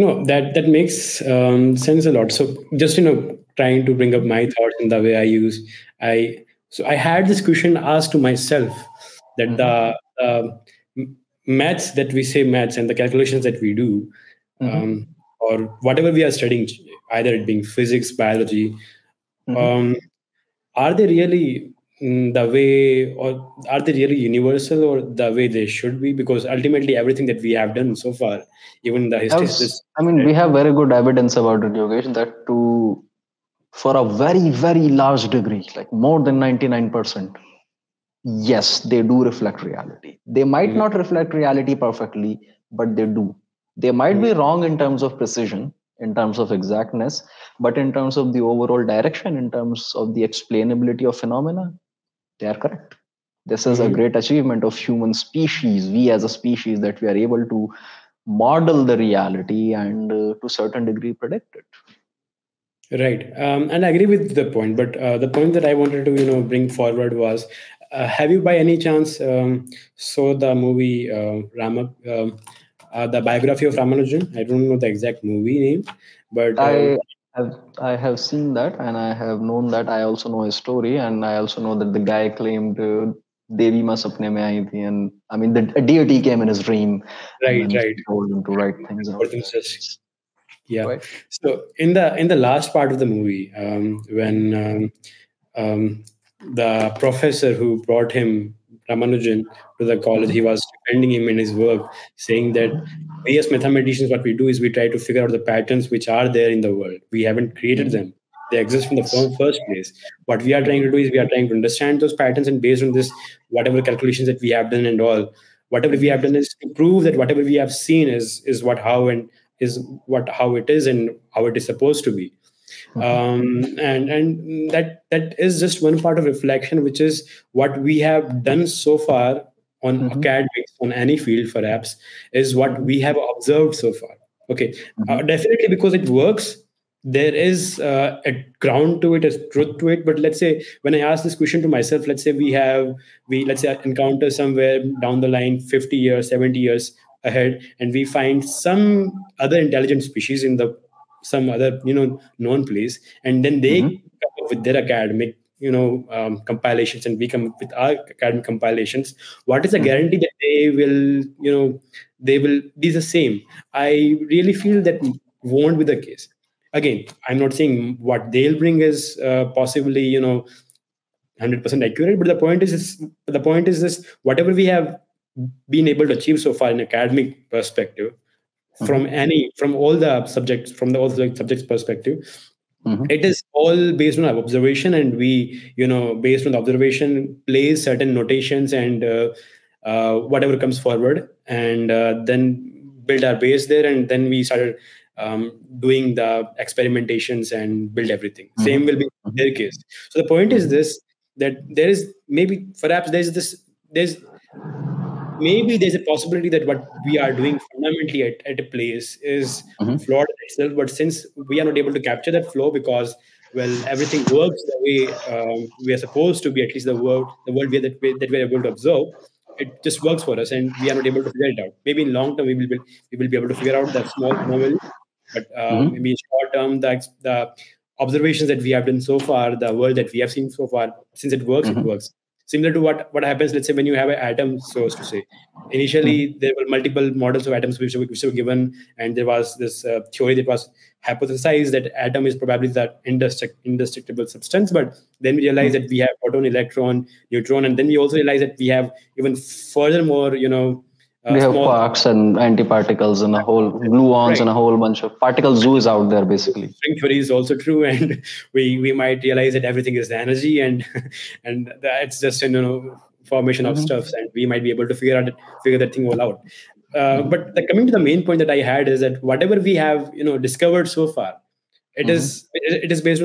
No, that makes sense a lot. So just trying to bring up my thoughts in the way I so I had this question asked to myself that Mm-hmm. maths that we say maths and the calculations that we do, Mm-hmm. or whatever we are studying, either it being physics, biology, Mm-hmm. um, are they really the way, or are they really universal or the way they should be? Because ultimately everything that we have done so far, even the history has this, I mean, we have very good evidence about it, Yogesh, that for a very, very large degree, like more than 99%, yes, they do reflect reality. They might mm, not reflect reality perfectly, but they do. They might mm, be wrong in terms of precision, in terms of exactness, but in terms of the overall direction, in terms of the explainability of phenomena, they are correct. This is a mm, great achievement of human species, we as a species, that we are able to model the reality and to certain degree predict it. right. And I agree with the point, but the point that I wanted to bring forward was, have you by any chance saw the movie the biography of Ramanujan? I don't know the exact movie name, but I have seen that, and I have known that. I also know his story, and I also know that the guy claimed Devi ma sapne mein aayi thi, and I mean the a deity came in his dream, and right, then right. she told him to write things out Everything's there. just Yeah. Right. So in the last part of the movie, when um, the professor who brought him Ramanujan to the college, he Mhm. was defending him in his work, saying that we as mathematicians, what we do is we try to figure out the patterns which are there in the world. We haven't created Mhm. them; they exist from the first place. What we are trying to do is we are trying to understand those patterns, and based on this, whatever calculations that we have done and all, whatever we have done is to prove that whatever we have seen is what how and is what how it is and how it is supposed to be. Mhm. And that is just one part of reflection, which is what we have done so far on Mhm. academics, on any field perhaps, is what Mhm. we have observed so far. Okay. Mhm. Definitely, because it works, there is a ground to it, a truth to it. But let's say when I ask this question to myself, let's say we let's say encounter somewhere down the line 50 years, 70 years ahead, and we find some other intelligent species in the some other known place, and then they Mhm. come up with their academic compilations, and we come up with our academic compilations. What is the Mhm. guarantee that they will be the same? I really feel that won't be the case. Again, I'm not saying what they'll bring is possibly 100% accurate, but the point is this: whatever we have been able to achieve so far in academic perspective, Mhm. from all the subjects, from the all the subjects perspective, Mhm. it is all based on our observation, and we based on the observation place certain notations and whatever comes forward, and then build our base there, and then we started doing the experimentations and build everything. Same will Mhm. be Mhm. their case. So the point is Mhm. this, that there is maybe perhaps there's maybe there's a possibility that what we are doing fundamentally at a place is Mhm. flawed in itself, but since we are not able to capture that flow because, well, everything works the way we are supposed to be, at least the world that we are able to observe, it just works for us, and we are not able to figure it out. Maybe in long term we will be able to figure out that small anomaly, but maybe Mhm. in short term, the observations that we have done so far, the world that we have seen so far, since it works, it Mhm. works. Similar to what happens, let's say, when you have an atom, so as to say. Initially, Mhm. there were multiple models of atoms which were given, and there was this theory that was hypothesized that atom is probably the indestructible substance. But then we realized that Mhm. we have proton, electron, neutron, and then we also realized that we have even furthermore, We have small. quarks and antiparticles and a whole gluons Right. and a whole bunch of particle zoos out there, basically. String theory is also true, and we might realize that everything is energy, and and that's just formation of Mhm. stuffs, and we might be able to figure that thing all out. But Mhm. coming to the main point that I had is that whatever we have discovered so far, Mhm. it is based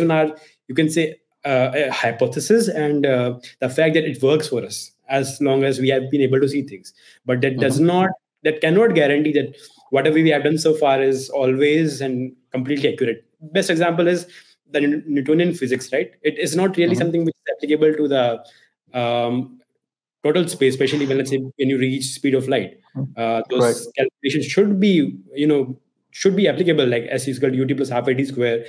on our, you can say, a hypothesis, and the fact that it works for us as long as we have been able to see things. But Mhm. that cannot guarantee that whatever we have done so far is always and completely accurate. Best example is the Newtonian physics, right? It is not really Mhm. something which is applicable to the total space, especially when, let's say, when you reach speed of light. Right. those calculations should be, should be applicable, like S is equal to UT plus half IT square.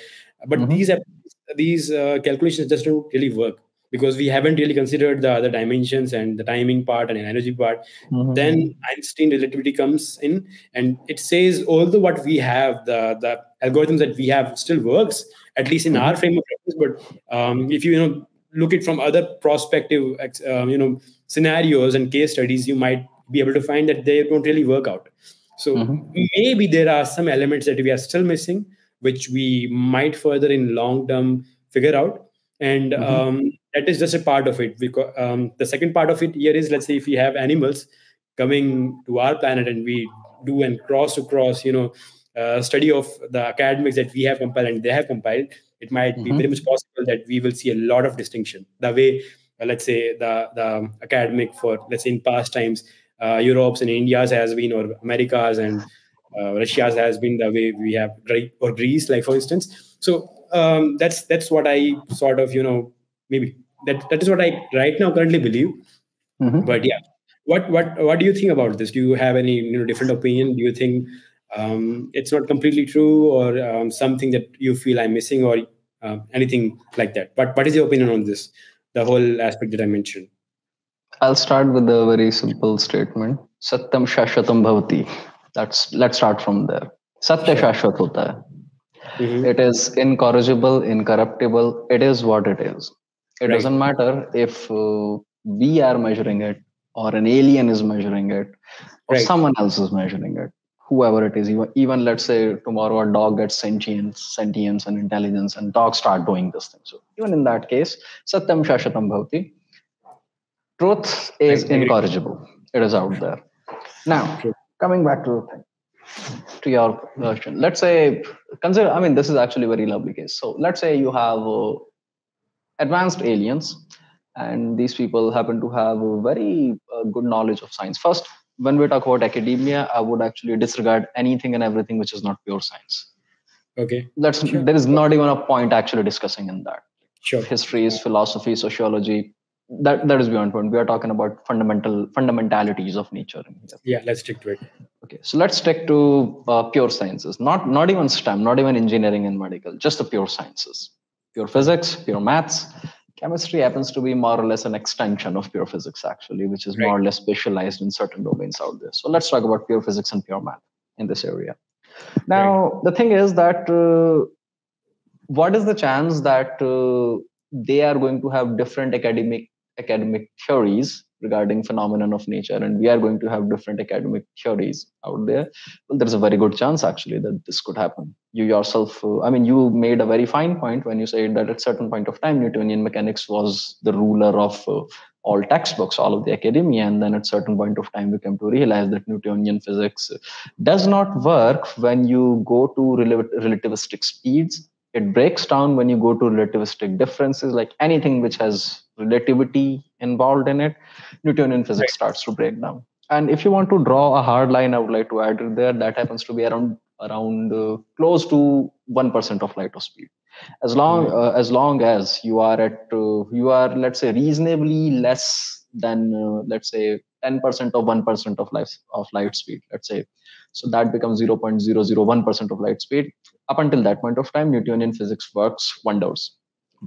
But these calculations just don't really work, because we haven't really considered the other dimensions and the timing part and energy part. Then Einstein relativity comes in, and it says, although what we have, the algorithms that we have still works, at least in our frame of reference. But if you look it from other prospective scenarios and case studies, you might be able to find that they don't really work out. So maybe there are some elements that we are still missing, which we might further in long term figure out. And that is just a part of it. Because the second part of it here is, let's say if we have animals coming to our planet, and we do and cross to cross, study of the academics that we have compiled and they have compiled, it might be very much possible that we will see a lot of distinction. The way, let's say, the academic for, let's say, in past times, Europe's and India's has been, or America's and Russia's has been, the way we have, or Greece, like for instance. So that's what I sort of, maybe that is what I right now currently believe. But yeah, what do you think about this? Do you have any different opinion? Do you think it's not completely true, or something that you feel I'm missing, or anything like that? But what is your opinion on this, the whole aspect that I mentioned? I'll start with a very simple statement. Satyam shashvatam bhavati. Let's start from there. Satya Sure. shashvat hota hai. It is incorrigible, incorruptible. It is what it is. It Right. doesn't matter if we are measuring it, or an alien is measuring it, or Right. someone else is measuring it. Whoever it is, even let's say tomorrow a dog gets sentience and intelligence, and dogs start doing this thing. So even in that case, satyam shashvatam bhavati. Truth is Right. Agree. incorrigible. It is out there. Now, True. coming back to the thing, to your question, let's say, consider, I mean, this is actually a very lovely case. So let's say you have advanced aliens, and these people happen to have a very good knowledge of science. First, when we talk about academia, I would actually disregard anything and everything which is not pure science. Okay. Sure. There is not even a point actually discussing in that. Sure. Histories, philosophy, sociology, that is beyond point. We are talking about fundamentalities of nature in here. Yeah, let's stick to it. Okay, so let's stick to pure sciences, not even STEM, not even engineering and medical, just the pure sciences, pure physics, pure maths. Chemistry happens to be more or less an extension of pure physics, actually, which is Right. more or less specialized in certain domains out there. So let's talk about pure physics and pure math in this area. Now, the thing is that what is the chance that they are going to have different academic theories regarding phenomenon of nature, and we are going to have different academic theories out there? Well, there's a very good chance actually that this could happen. You yourself, you made a very fine point when you said that at certain point of time Newtonian mechanics was the ruler of all textbooks, all of the academia, and then at certain point of time we came to realize that Newtonian physics does not work when you go to relativistic speeds. It breaks down when you go to relativistic differences, like anything which has relativity involved in it. Newtonian physics starts to break down. And if you want to draw a hard line, I would like to add it there. That happens to be around close to 1% of light of speed. As long as you are let's say reasonably less than let's say 10% of 1% of light speed, let's say. So that becomes 0.001% of light speed. Up until that point of time, Newtonian physics works wonders.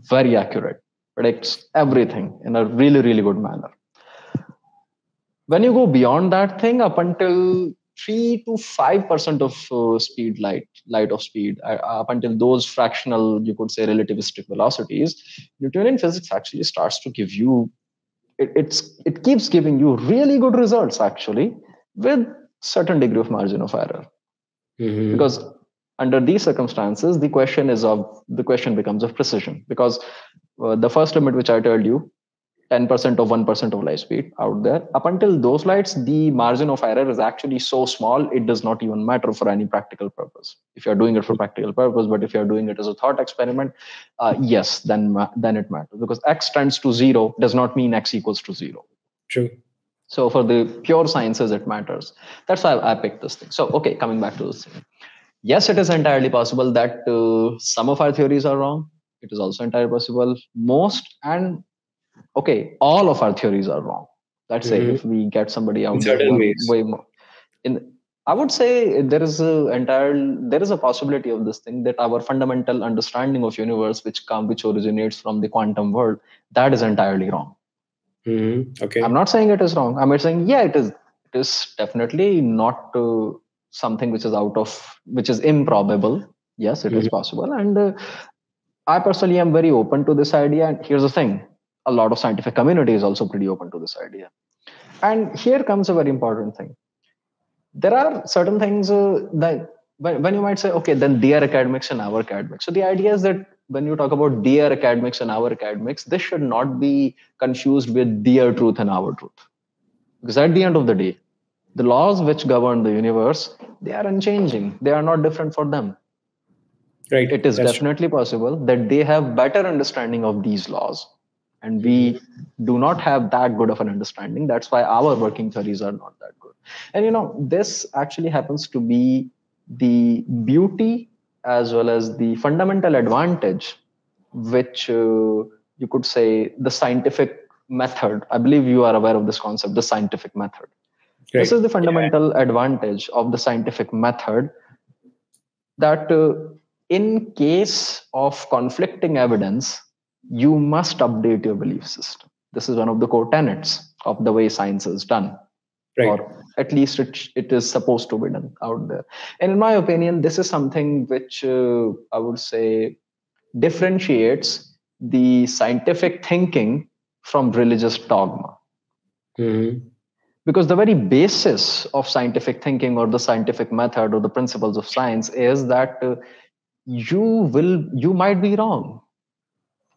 Very accurate, predicts everything in a really, really good manner. When you go beyond that thing, up until 3 to 5% of speed, light of speed, up until those fractional, you could say, relativistic velocities, Newtonian physics actually starts to give you, it keeps giving you really good results actually, with certain degree of margin of error. Because under these circumstances, the question becomes of precision, because the first limit which I told you, 10% of 1% of light speed out there, up until those lights, the margin of error is actually so small, it does not even matter for any practical purpose. If you're doing it for practical purpose, but if you're doing it as a thought experiment, yes, then it matters, because x tends to 0 does not mean x equals to 0. True. So for the pure sciences, it matters. That's why I picked this thing. So, okay, coming back to this thing. Yes, it is entirely possible that some of our theories are wrong. It is also entirely possible all of our theories are wrong. Let's say if we get somebody out there who are way more. I would say there is a possibility of this thing, that our fundamental understanding of universe, which originates from the quantum world, that is entirely wrong. Okay. I'm not saying it is wrong. I'm saying, yeah, it is. It is definitely not something which is improbable. Yes, it is possible, and I personally am very open to this idea. And here's the thing: a lot of scientific community is also pretty open to this idea. And here comes a very important thing. There are certain things that when you might say, okay, then their academics and our academics. So the idea is that when you talk about their academics and our academics, this should not be confused with their truth and our truth. Because at the end of the day, the laws which govern the universe, they are unchanging. They are not different for them. Right. It is That's definitely possible that they have better understanding of these laws, and we do not have that good of an understanding. That's why our working theories are not that good. And this actually happens to be the beauty as well as the fundamental advantage which you could say the scientific method. I believe you are aware of this concept, the scientific method. right. This is the Yeah. fundamental advantage of the scientific method, that in case of conflicting evidence, you must update your belief system. This is one of the core tenets of the way science is done, Right. or at least it is supposed to be done out there. And in my opinion, this is something which I would say differentiates the scientific thinking from religious dogma. Because the very basis of scientific thinking or the scientific method or the principles of science is that you might be wrong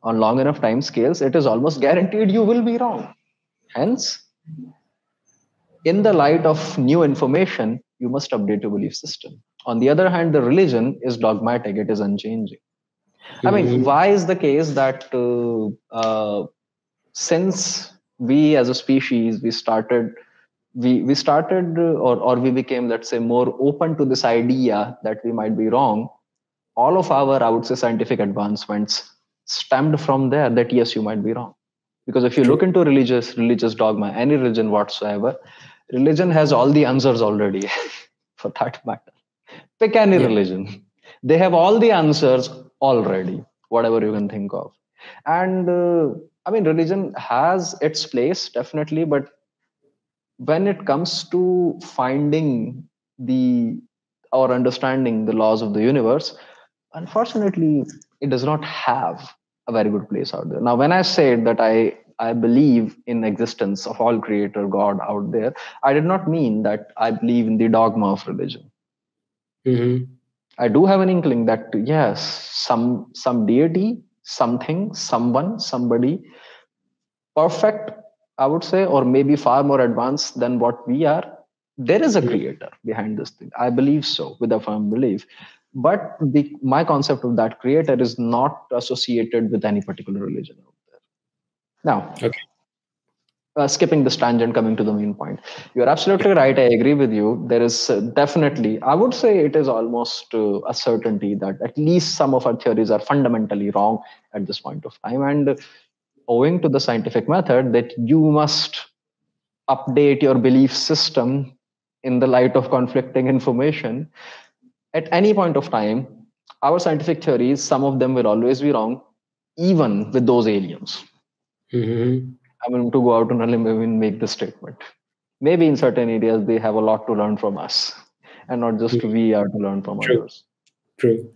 on long enough time scales. It is almost guaranteed you will be wrong. Hence, in the light of new information, you must update your belief system. On the other hand, the religion is dogmatic, it is unchanging. I mean, why is the case that since we as a species we started or we became, let's say, more open to this idea that we might be wrong, all of our, I would say, scientific advancements stemmed from there, that yes, you might be wrong. Because if you True. look into religious dogma, any religion whatsoever, religion has all the answers already. For that matter, pick any Yeah. religion, they have all the answers already, whatever you can think of. And I mean, religion has its place definitely, but when it comes to finding the or understanding the laws of the universe, unfortunately, it does not have a very good place out there. Now, when I said that I believe in existence of all creator God out there, I did not mean that I believe in the dogma of religion. I do have an inkling that yes, some deity, something, someone, somebody perfect, I would say, or maybe far more advanced than what we are. There is a creator behind this thing. I believe so, with a firm belief. But my concept of that creator is not associated with any particular religion out there. Now, Okay. skipping this tangent, coming to the main point, you're absolutely right. I agree with you. There is definitely, I would say, it is almost a certainty that at least some of our theories are fundamentally wrong at this point of time. And owing to the scientific method, that you must update your belief system in the light of conflicting information at any point of time. Our scientific theories, some of them will always be wrong, even with those aliens. I'm going to go out on a limb and make this statement. Maybe in certain areas they have a lot to learn from us, and not just we are to learn from True. others. True.